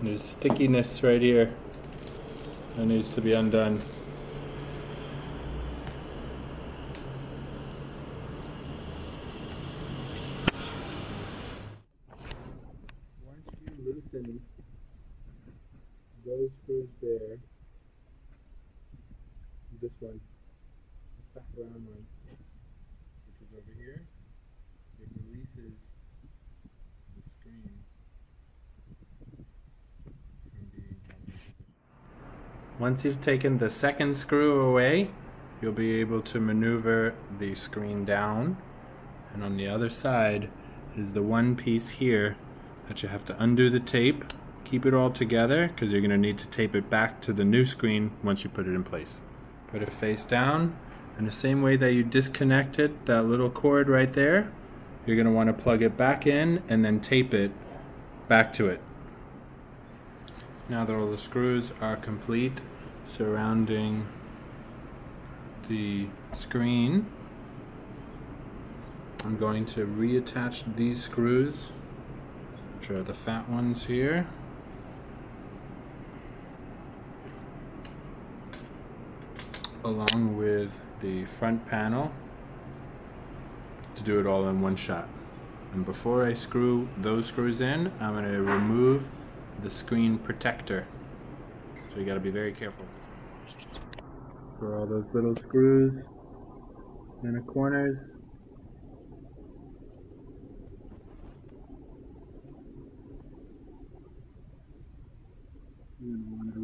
There's stickiness right here that needs to be undone. Once you loosen those screws there, this one, the fat round one, which is over here, it releases the screen from being held in position. Once you've taken the second screw away, you'll be able to maneuver the screen down, and on the other side is the one piece here that you have to undo the tape, keep it all together because you're going to need to tape it back to the new screen once you put it in place. Put it face down, and the same way that you disconnected that little cord right there, you're going to want to plug it back in and then tape it back to it. Now that all the screws are complete surrounding the screen, I'm going to reattach these screws, which are the fat ones here. Along with the front panel to do it all in one shot. And before I screw those screws in, I'm going to remove the screen protector. So you got to be very careful. For all those little screws in the corners. You're going to want to